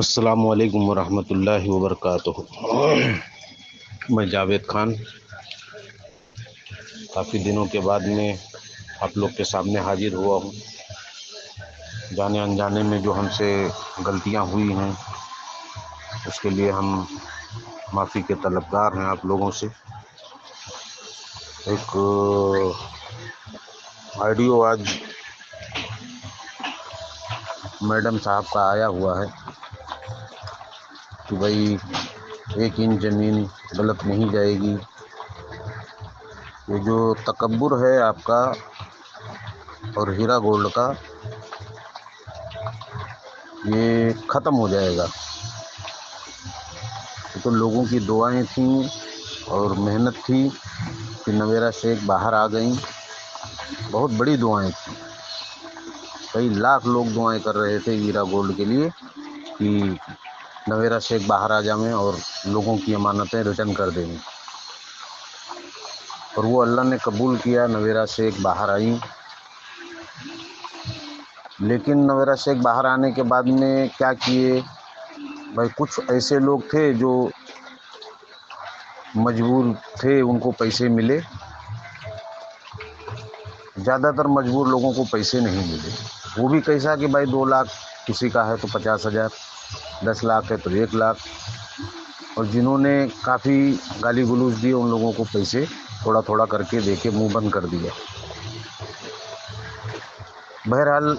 अस्सलामु अलैकुम वरहमतुल्लाहि वबरकातुहू। मैं जावेद खान काफ़ी दिनों के बाद में आप लोग के सामने हाजिर हुआ हूँ। जाने अनजाने में जो हमसे गलतियाँ हुई हैं उसके लिए हम माफ़ी के तलबगार हैं आप लोगों से। एक ऑडियो आज मैडम साहब का आया हुआ है कि भाई 1 इंच ज़मीन गलत नहीं जाएगी। ये जो तकब्बुर है आपका और हीरा गोल्ड का, ये ख़त्म हो जाएगा। तो लोगों की दुआएं थीं और मेहनत थी कि नवेरा शेख बाहर आ गई। बहुत बड़ी दुआएं थी, कई लाख लोग दुआएं कर रहे थे हीरा गोल्ड के लिए कि नवेरा शेख बाहर आ जाएं और लोगों की अमानतें रिटर्न कर देंगे। और वो अल्लाह ने कबूल किया, नवेरा शेख बाहर आई। लेकिन नवेरा शेख बाहर आने के बाद में क्या किए भाई, कुछ ऐसे लोग थे जो मजबूर थे, उनको पैसे मिले। ज़्यादातर मजबूर लोगों को पैसे नहीं मिले। वो भी कैसा कि भाई 2 लाख किसी का है तो 50,000, 10 लाख है तो 1 लाख। और जिन्होंने काफ़ी गाली गलौज दिए उन लोगों को पैसे थोड़ा थोड़ा करके दे के मुँह बंद कर दिया। बहरहाल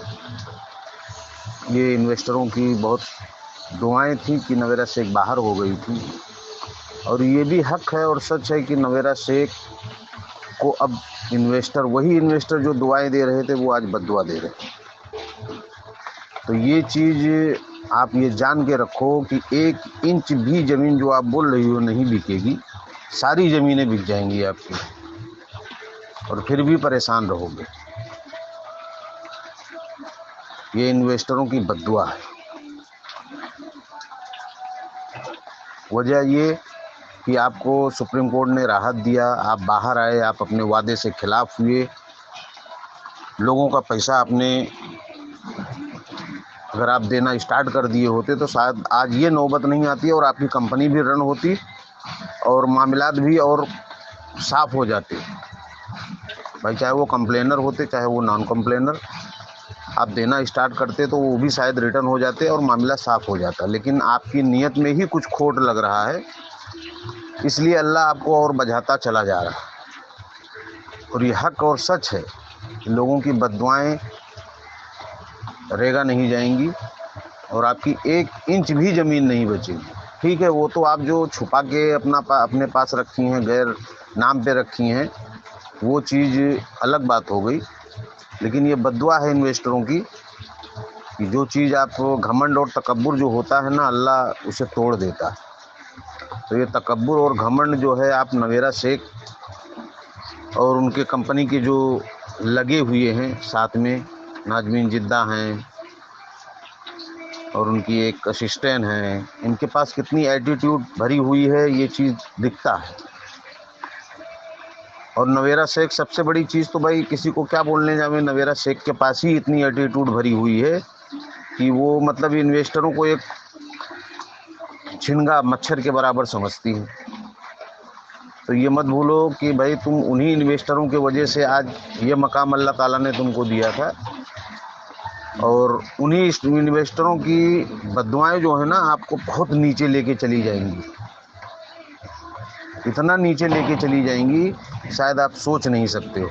ये इन्वेस्टरों की बहुत दुआएं थी कि नवेरा शेख बाहर हो गई थी। और ये भी हक है और सच है कि नवेरा शेख को अब वही इन्वेस्टर जो दुआएं दे रहे थे वो आज बद्दुआ दे रहे हैं। तो ये चीज़ आप ये जान के रखो कि 1 इंच भी ज़मीन जो आप बोल रही हो नहीं बिकेगी, सारी ज़मीनें बिक जाएंगी आपकी और फिर भी परेशान रहोगे। ये इन्वेस्टरों की बद्दुआ है। वजह ये कि आपको सुप्रीम कोर्ट ने राहत दिया, आप बाहर आए, आप अपने वादे से खिलाफ हुए, लोगों का पैसा आपने अगर आप देना स्टार्ट कर दिए होते तो शायद आज ये नौबत नहीं आती और आपकी कंपनी भी रन होती और मामलात भी और साफ हो जाते भाई। चाहे वो कंप्लेनर होते चाहे वो नॉन कंप्लेनर, आप देना स्टार्ट करते तो वो भी शायद रिटर्न हो जाते और मामला साफ हो जाता। लेकिन आपकी नीयत में ही कुछ खोट लग रहा है, इसलिए अल्लाह आपको और बझाता चला जा रहा है। और ये हक और सच है, लोगों की बद्दुआएं रेगा नहीं जाएंगी और आपकी 1 इंच भी ज़मीन नहीं बचेगी। ठीक है, वो तो आप जो छुपा के अपने पास रखी हैं, गैर नाम पे रखी हैं, वो चीज़ अलग बात हो गई। लेकिन ये बद्दुआ है इन्वेस्टरों की कि जो चीज़ आप घमंड और तकब्बुर जो होता है ना, अल्लाह उसे तोड़ देता है। तो ये तकब्बुर और घमंड जो है, आप नवेरा शेख और उनके कंपनी के जो लगे हुए हैं साथ में, नाजमीन जिद्दा हैं और उनकी एक असिस्टेंट हैं, इनके पास कितनी एटीट्यूड भरी हुई है ये चीज़ दिखता है। और नवेरा शेख सबसे बड़ी चीज़ तो भाई किसी को क्या बोलने जावे, नवेरा शेख के पास ही इतनी एटीट्यूड भरी हुई है कि वो मतलब इन्वेस्टरों को एक झिंगा मच्छर के बराबर समझती है। तो ये मत भूलो कि भाई तुम उन्हीं इन्वेस्टरों के वजह से आज ये मकाम अल्लाह ताला ने तुमको दिया था। और उन्हीं इन्वेस्टरों की बद्दुआएं जो है ना, आपको बहुत नीचे लेके चली जाएंगी, इतना नीचे लेके चली जाएंगी शायद आप सोच नहीं सकते हो।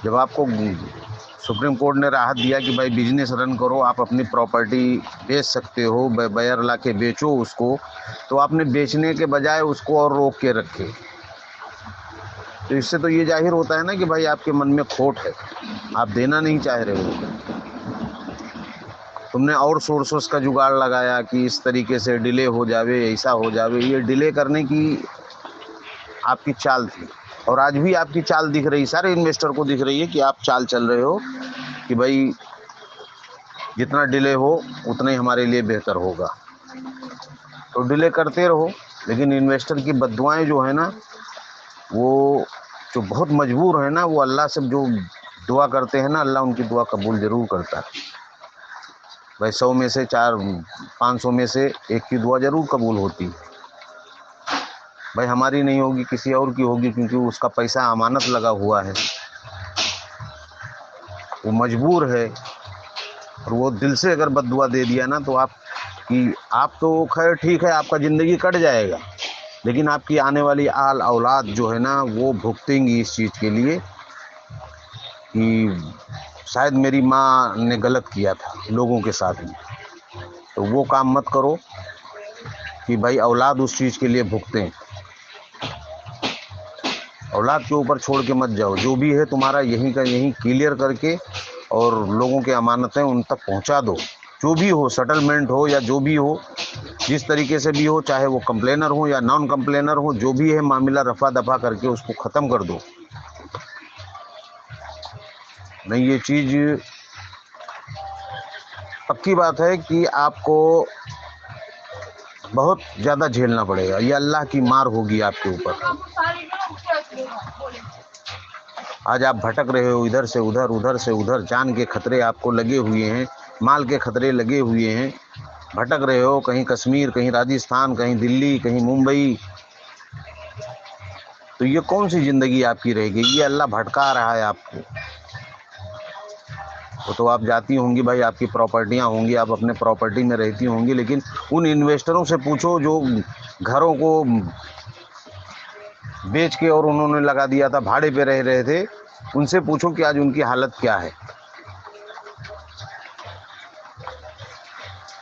जब आपको सुप्रीम कोर्ट ने राहत दिया कि भाई बिजनेस रन करो, आप अपनी प्रॉपर्टी बेच सकते हो, बायर ला के बेचो उसको, तो आपने बेचने के बजाय उसको और रोक के रखे। तो इससे तो ये जाहिर होता है ना कि भाई आपके मन में खोट है, आप देना नहीं चाह रहे हो। तुमने और सोर्सेस का जुगाड़ लगाया कि इस तरीके से डिले हो जावे, ऐसा हो जावे। ये डिले करने की आपकी चाल थी और आज भी आपकी चाल दिख रही, सारे इन्वेस्टर को दिख रही है कि आप चाल चल रहे हो कि भाई जितना डिले हो उतना ही हमारे लिए बेहतर होगा। तो डिले करते रहो। लेकिन इन्वेस्टर की बद्दुआएं जो है ना, वो जो बहुत मजबूर है ना, वो अल्लाह से जो दुआ करते हैं ना, अल्लाह उनकी दुआ कबूल ज़रूर करता है। भाई 100 में से 500 में से एक की दुआ ज़रूर कबूल होती। भाई हमारी नहीं होगी, किसी और की होगी, क्योंकि उसका पैसा अमानत लगा हुआ है, वो मजबूर है। और वो दिल से अगर बद्दुआ दे दिया ना, तो आप तो खैर ठीक है, आपका ज़िंदगी कट जाएगा, लेकिन आपकी आने वाली औलाद जो है ना, वो भुगतेंगी इस चीज़ के लिए कि शायद मेरी माँ ने गलत किया था लोगों के साथ में। तो वो काम मत करो कि भाई औलाद उस चीज़ के लिए भुगतें। औलाद के ऊपर छोड़ के मत जाओ, जो भी है तुम्हारा यहीं का यहीं क्लियर करके और लोगों के अमानतें उन तक पहुंचा दो। जो भी हो, सेटलमेंट हो या जो भी हो, जिस तरीके से भी हो, चाहे वो कंप्लेनर हो या नॉन कंप्लेनर हो, जो भी है मामला रफा दफा करके उसको ख़त्म कर दो। नहीं, ये चीज़ पक्की बात है कि आपको बहुत ज़्यादा झेलना पड़ेगा, ये अल्लाह की मार होगी आपके ऊपर। आज आप भटक रहे हो इधर से उधर, उधर से उधर, जान के खतरे आपको लगे हुए हैं, माल के खतरे लगे हुए हैं, भटक रहे हो, कहीं कश्मीर, कहीं राजस्थान, कहीं दिल्ली, कहीं मुंबई। तो ये कौन सी ज़िंदगी आपकी रहेगी? ये अल्लाह भटका रहा है आपको। वो तो आप जाती होंगी भाई, आपकी प्रॉपर्टियां होंगी, आप अपने प्रॉपर्टी में रहती होंगी, लेकिन उन इन्वेस्टरों से पूछो जो घरों को बेच के और उन्होंने लगा दिया था, भाड़े पे रह रहे थे, उनसे पूछो कि आज उनकी हालत क्या है।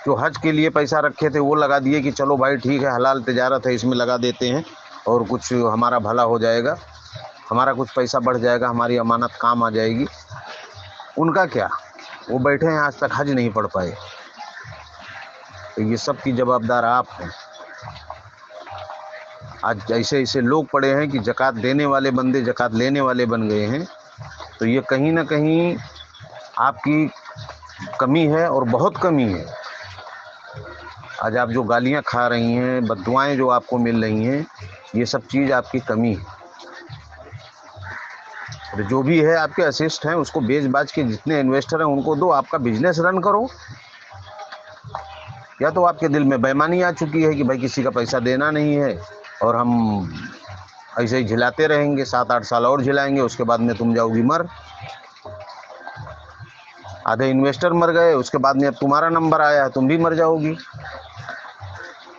जो हज के लिए पैसा रखे थे वो लगा दिए कि चलो भाई ठीक है, हलाल तिजारत है, इसमें लगा देते हैं और कुछ हमारा भला हो जाएगा, हमारा कुछ पैसा बढ़ जाएगा, हमारी अमानत काम आ जाएगी। उनका क्या, वो बैठे हैं, आज तक हज नहीं पढ़ पाए। तो ये सब की जवाबदार आप हैं। आज ऐसे ऐसे लोग पड़े हैं कि ज़कात देने वाले बंदे ज़कात लेने वाले बन गए हैं। तो ये कहीं ना कहीं आपकी कमी है, और बहुत कमी है। आज आप जो गालियां खा रही हैं, बद्दुआएं जो आपको मिल रही हैं, ये सब चीज़ आपकी कमी है। और जो भी है आपके असिस्ट हैं, उसको बेच बाज के जितने इन्वेस्टर हैं उनको दो, आपका बिजनेस रन करो। या तो आपके दिल में बेईमानी आ चुकी है कि भाई किसी का पैसा देना नहीं है और हम ऐसे ही झिलाते रहेंगे, 7-8 साल और झिलाएंगे, उसके बाद में तुम जाओगी मर। आधे इन्वेस्टर मर गए, उसके बाद में अब तुम्हारा नंबर आया है, तुम भी मर जाओगी,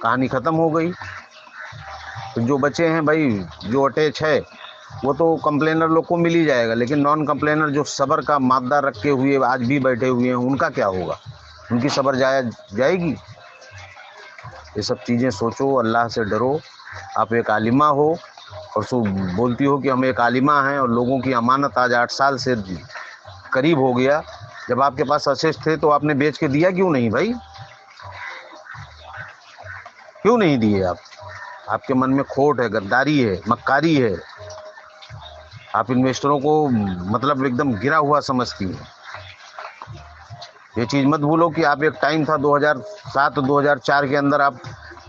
कहानी ख़त्म हो गई। तो जो बचे हैं भाई, जो अटैच है, वो तो कंप्लेनर लोग को मिल ही जाएगा, लेकिन नॉन कंप्लेनर जो सब्र का मादा रखे हुए आज भी बैठे हुए हैं, उनका क्या होगा? उनकी सब्र जाएगी? ये सब चीज़ें सोचो, अल्लाह से डरो। आप एक आलिमा हो और बोलती हो कि हम एक आलिमा हैं, और लोगों की अमानत आज 8 साल से करीब हो गया। जब आपके पास असिस्ट थे तो आपने बेच के दिया क्यों नहीं भाई? क्यों नहीं दिए आप? आपके मन में खोट है, गद्दारी है, मक्कारी है। आप इन्वेस्टरों को मतलब एकदम गिरा हुआ समझती हैं। ये चीज़ मत भूलो कि आप, एक टाइम था 2007-2004 के अंदर, आप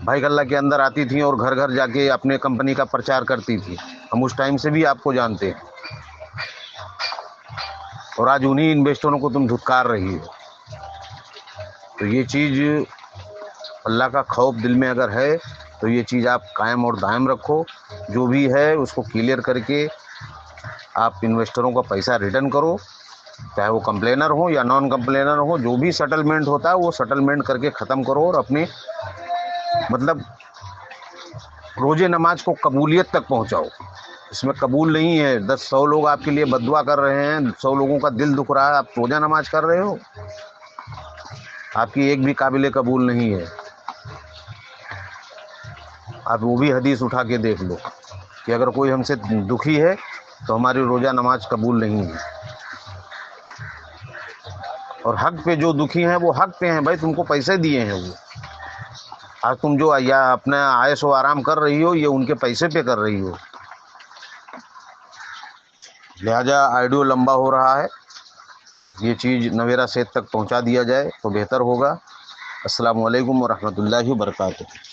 भाई गल्ला के अंदर आती थी और घर घर जाके अपने कंपनी का प्रचार करती थी। हम उस टाइम से भी आपको जानते हैं, और आज उन्हीं इन्वेस्टरों को तुम धुतकार रही हो। तो ये चीज़, अल्लाह का खौफ दिल में अगर है तो ये चीज़ आप कायम और दायम रखो। जो भी है उसको क्लियर करके आप इन्वेस्टरों का पैसा रिटर्न करो, चाहे वो कंप्लेनर हो या नॉन कंप्लेनर हो। जो भी सेटलमेंट होता है वो सेटलमेंट करके ख़त्म करो, और अपने मतलब रोज़े नमाज को कबूलियत तक पहुंचाओ। इसमें कबूल नहीं है, 100 लोग आपके लिए बद्दुआ कर रहे हैं, 100 लोगों का दिल दुख रहा है, आप रोज़ा नमाज कर रहे हो, आपकी एक भी काबिल कबूल नहीं है। आप वो भी हदीस उठा के देख लो कि अगर कोई हमसे दुखी है तो हमारी रोज़ा नमाज कबूल नहीं है। और हक पे जो दुखी हैं वो हक पे हैं भाई, तुमको पैसे दिए हैं वो। आज तुम जो या अपना आयश व आराम कर रही हो, ये उनके पैसे पे कर रही हो। लिहाजा ऑडियो लंबा हो रहा है, ये चीज़ नवेरा सेठ तक पहुंचा दिया जाए तो बेहतर होगा। अस्सलामु अलैकुम व रहमतुल्लाहि व बरकातुहू।